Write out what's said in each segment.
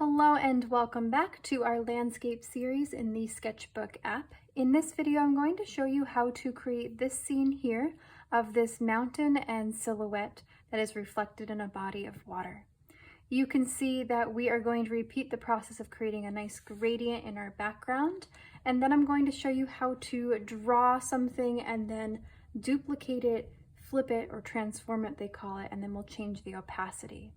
Hello and welcome back to our landscape series in the Sketchbook app. In this video, I'm going to show you how to create this scene here of this mountain and silhouette that is reflected in a body of water. You can see that we are going to repeat the process of creating a nice gradient in our background, and then I'm going to show you how to draw something and then duplicate it, flip it, or transform it, they call it, and then we'll change the opacity.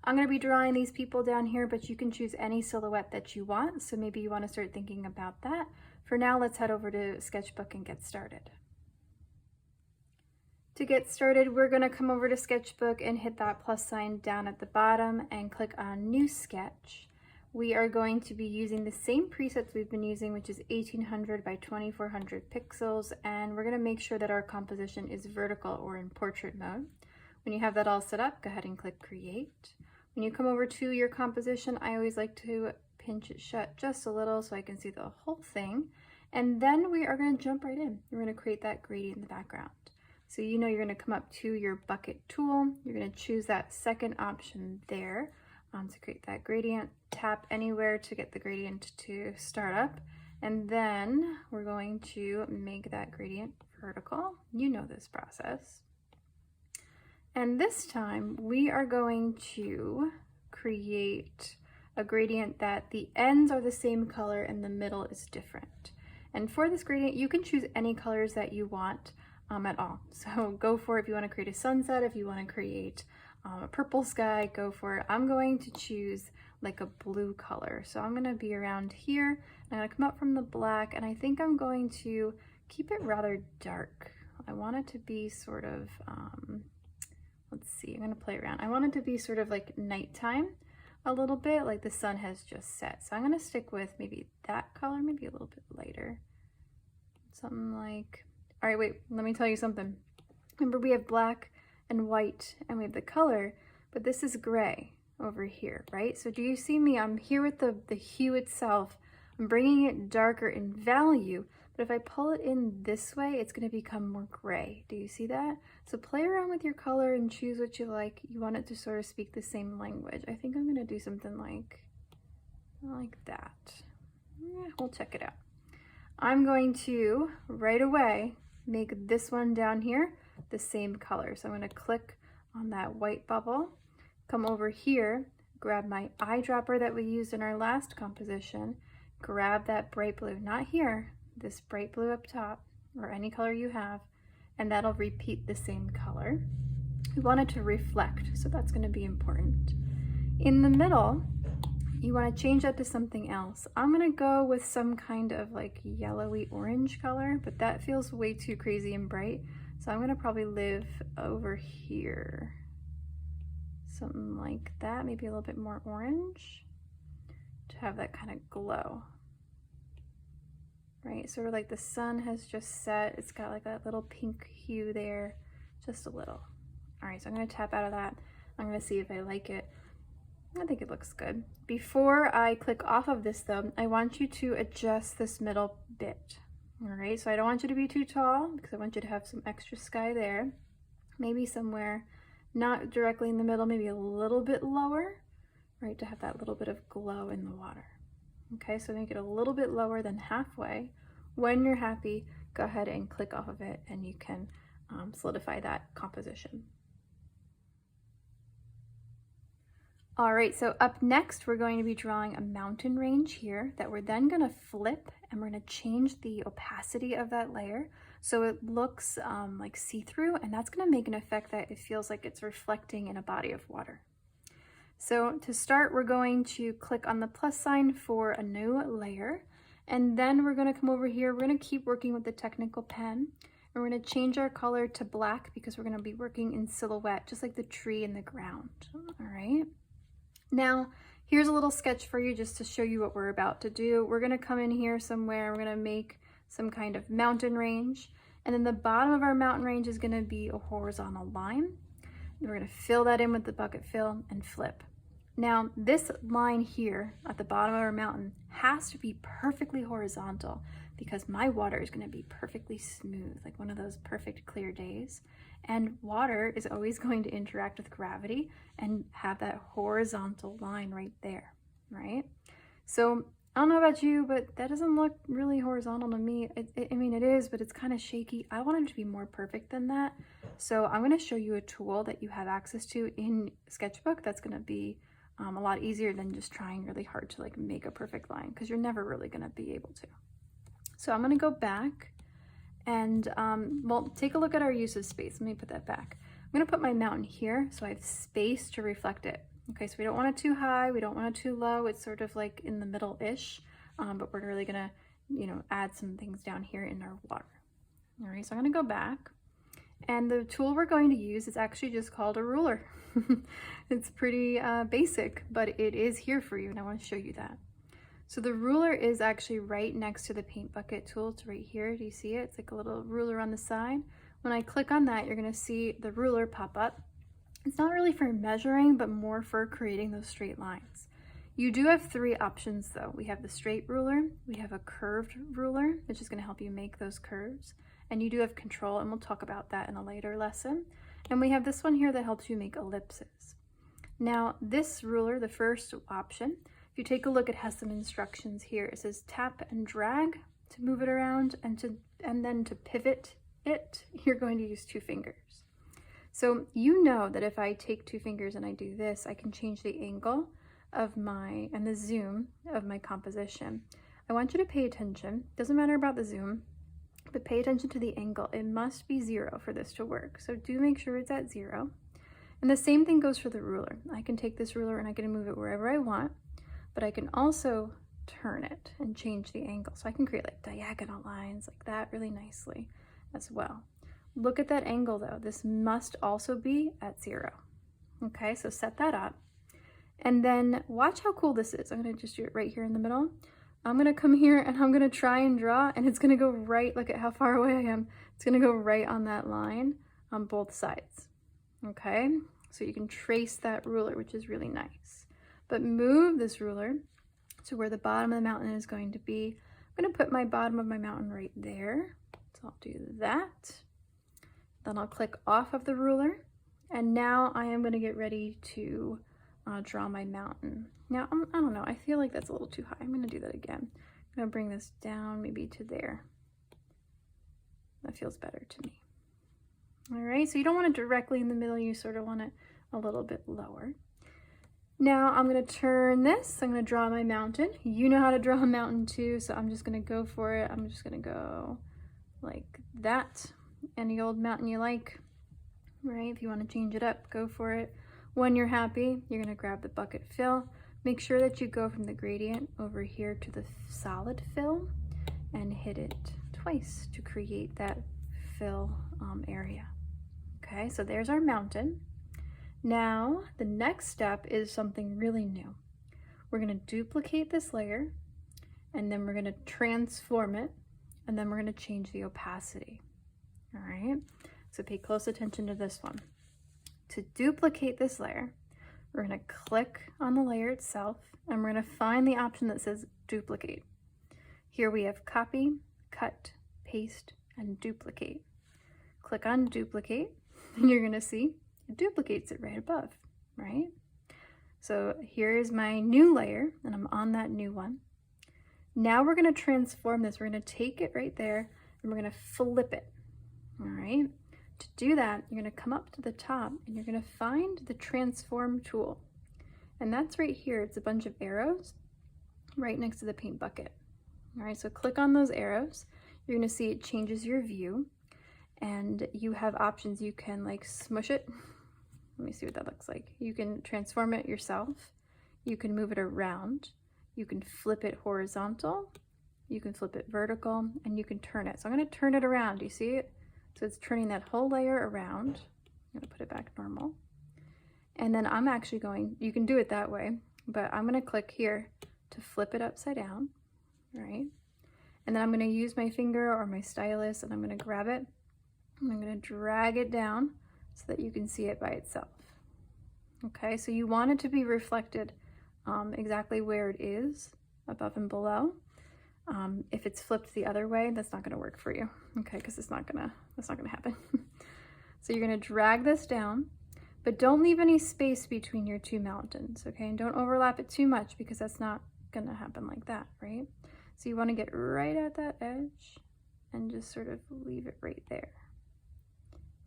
I'm going to be drawing these people down here, but you can choose any silhouette that you want, so maybe you want to start thinking about that. For now, let's head over to Sketchbook and get started. To get started, we're going to come over to Sketchbook and hit that plus sign down at the bottom and click on New Sketch. We are going to be using the same presets we've been using, which is 1800 by 2400 pixels, and we're going to make sure that our composition is vertical or in portrait mode. When you have that all set up, go ahead and click Create. When you come over to your composition, I always like to pinch it shut just a little so I can see the whole thing. And then we are going to jump right in. We're going to create that gradient in the background. So you know you're going to come up to your bucket tool. You're going to choose that second option there to create that gradient. Tap anywhere to get the gradient to start up. And then we're going to make that gradient vertical. You know this process. And this time we are going to create a gradient that the ends are the same color and the middle is different. And for this gradient, you can choose any colors that you want at all. So go for it if you want to create a sunset, if you want to create a purple sky, go for it. I'm going to choose like a blue color. So I'm going to be around here. I'm going to come up from the black, and I think I'm going to keep it rather dark. I want it to be sort of, let's see, I'm going to play around. I want it to be sort of like nighttime a little bit, like the sun has just set. So I'm going to stick with maybe that color, maybe a little bit lighter. Something like, all right, wait, let me tell you something. Remember, we have black and white and we have the color, but this is gray over here, right? So do you see me? I'm here with the hue itself. I'm bringing it darker in value, but if I pull it in this way, it's going to become more gray. Do you see that? So play around with your color and choose what you like. You want it to sort of speak the same language. I think I'm going to do something like that. Yeah, we'll check it out. I'm going to, right away, make this one down here the same color. So I'm going to click on that white bubble, come over here, grab my eyedropper that we used in our last composition, grab that bright blue, not here, this bright blue up top, or any color you have, and that'll repeat the same color. We want it to reflect, so that's going to be important. In the middle, you want to change that to something else. I'm going to go with some kind of like yellowy orange color, but that feels way too crazy and bright, so I'm going to probably live over here. Something like that, maybe a little bit more orange to have that kind of glow. Right, sort of like the sun has just set. It's got like that little pink hue there, just a little. All right, so I'm going to tap out of that. I'm going to see if I like it. I think it looks good. Before I click off of this though, I want you to adjust this middle bit. All right, so I don't want you to be too tall because I want you to have some extra sky there. Maybe somewhere not directly in the middle, maybe a little bit lower, right, to have that little bit of glow in the water. Okay, so make it a little bit lower than halfway. When you're happy, go ahead and click off of it and you can solidify that composition. All right, so up next, we're going to be drawing a mountain range here that we're then going to flip, and we're going to change the opacity of that layer so it looks like see-through, and that's going to make an effect that it feels like it's reflecting in a body of water. So to start, we're going to click on the plus sign for a new layer, and then we're going to come over here. We're going to keep working with the technical pen, and we're going to change our color to black because we're going to be working in silhouette, just like the tree in the ground. All right. Now, here's a little sketch for you just to show you what we're about to do. We're going to come in here somewhere. We're going to make some kind of mountain range, and then the bottom of our mountain range is going to be a horizontal line. And we're going to fill that in with the bucket fill and flip. Now, this line here at the bottom of our mountain has to be perfectly horizontal because my water is going to be perfectly smooth, like one of those perfect clear days. And water is always going to interact with gravity and have that horizontal line right there. right? So I don't know about you, but that doesn't look really horizontal to me. I mean, it is, but it's kind of shaky. I want it to be more perfect than that. So I'm going to show you a tool that you have access to in Sketchbook that's going to be a lot easier than just trying really hard to like make a perfect line, because you're never really going to be able to. So I'm going to go back and, well, take a look at our use of space. Let me put that back. I'm going to put my mountain here so I have space to reflect it. Okay, so we don't want it too high, we don't want it too low. It's sort of like in the middle-ish, but we're really gonna, add some things down here in our water. All right, so I'm gonna go back, and the tool we're going to use is actually just called a ruler. It's pretty basic, but it is here for you, and I want to show you that. So the ruler is actually right next to the paint bucket tool. It's right here. Do you see it? It's like a little ruler on the side. When I click on that, you're gonna see the ruler pop up. It's not really for measuring, but more for creating those straight lines. You do have 3 options though. We have the straight ruler, we have a curved ruler, which is going to help you make those curves, and you do have control, and we'll talk about that in a later lesson. And we have this one here that helps you make ellipses. Now this ruler, the first option, if you take a look, it has some instructions here. It says tap and drag to move it around, and then to pivot it, you're going to use 2 fingers. So you know that if I take 2 fingers and I do this, I can change the angle of and the zoom of my composition. I want you to pay attention. Doesn't matter about the zoom, but pay attention to the angle. It must be 0 for this to work. So do make sure it's at 0. And the same thing goes for the ruler. I can take this ruler and I can move it wherever I want, but I can also turn it and change the angle. So I can create like diagonal lines like that really nicely as well. Look at that angle though. This must also be at 0. Okay, so set that up. And then watch how cool this is. I'm gonna just do it right here in the middle. I'm gonna come here and I'm gonna try and draw, and it's gonna go right, look at how far away I am. It's gonna go right on that line on both sides. Okay, so you can trace that ruler, which is really nice. But move this ruler to where the bottom of the mountain is going to be. I'm gonna put my bottom of my mountain right there. So I'll do that. Then I'll click off of the ruler, and now I am going to get ready to draw my mountain. Now, I don't know, I feel like that's a little too high. I'm going to do that again. I'm going to bring this down maybe to there. That feels better to me. All right, so you don't want it directly in the middle, you sort of want it a little bit lower. Now I'm going to turn this, I'm going to draw my mountain. You know how to draw a mountain too, so I'm just going to go for it. I'm just going to go like that. Any old mountain you like, right? If you want to change it up, go for it. When you're happy, you're going to grab the bucket fill. Make sure that you go from the gradient over here to the solid fill and hit it twice to create that fill area. Okay, so there's our mountain. Now, the next step is something really new. We're going to duplicate this layer, and then we're going to transform it, and then we're going to change the opacity. All right, so pay close attention to this one. To duplicate this layer, we're going to click on the layer itself, and we're going to find the option that says duplicate. Here we have copy, cut, paste, and duplicate. Click on duplicate, and you're going to see it duplicates it right above, right? So here is my new layer, and I'm on that new one. Now we're going to transform this. We're going to take it right there, and we're going to flip it. All right, to do that, you're going to come up to the top and you're going to find the transform tool. And that's right here. It's a bunch of arrows right next to the paint bucket. All right, so click on those arrows. You're going to see it changes your view, and you have options. You can like smush it. Let me see what that looks like. You can transform it yourself. You can move it around. You can flip it horizontal. You can flip it vertical, and you can turn it. So I'm going to turn it around. Do you see it? So it's turning that whole layer around. I'm going to put it back normal. And then I'm actually going, you can do it that way, but I'm going to click here to flip it upside down, right? And then I'm going to use my finger or my stylus, and I'm going to grab it, and I'm going to drag it down so that you can see it by itself. Okay, so you want it to be reflected exactly where it is, above and below. If it's flipped the other way, that's not going to work for you, okay, because that's not gonna happen. So you're going to drag this down, But don't leave any space between your two mountains, okay? And don't overlap it too much because that's not gonna happen like that, right? So you wanna get right at that edge and just sort of leave it right there.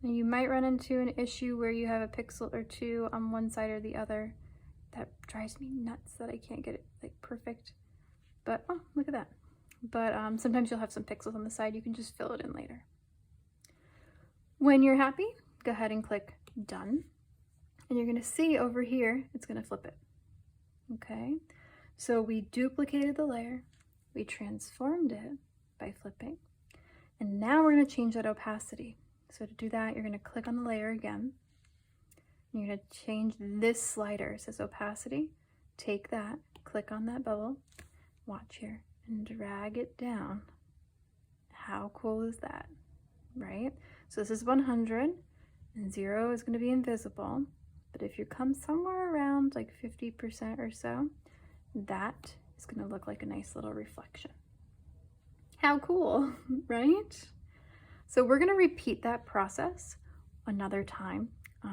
And you might run into an issue where you have a pixel or two on one side or the other. That drives me nuts that I can't get it like perfect. But, oh, look at that. But sometimes you'll have some pixels on the side. You can just fill it in later. When you're happy, go ahead and click Done. And you're gonna see over here, it's gonna flip it. Okay, so we duplicated the layer, we transformed it by flipping, and now we're gonna change that opacity. So to do that, you're gonna click on the layer again, and you're gonna change this slider. It says opacity, take that, click on that bubble, watch here, and drag it down. How cool is that, right? So this is 100, and 0 is gonna be invisible. But if you come somewhere around like 50% or so, that is going to look like a nice little reflection. How cool, right? So we're going to repeat that process another time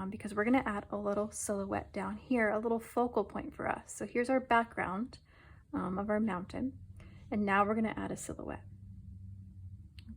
because we're going to add a little silhouette down here, a little focal point for us. So here's our background of our mountain, and now we're going to add a silhouette.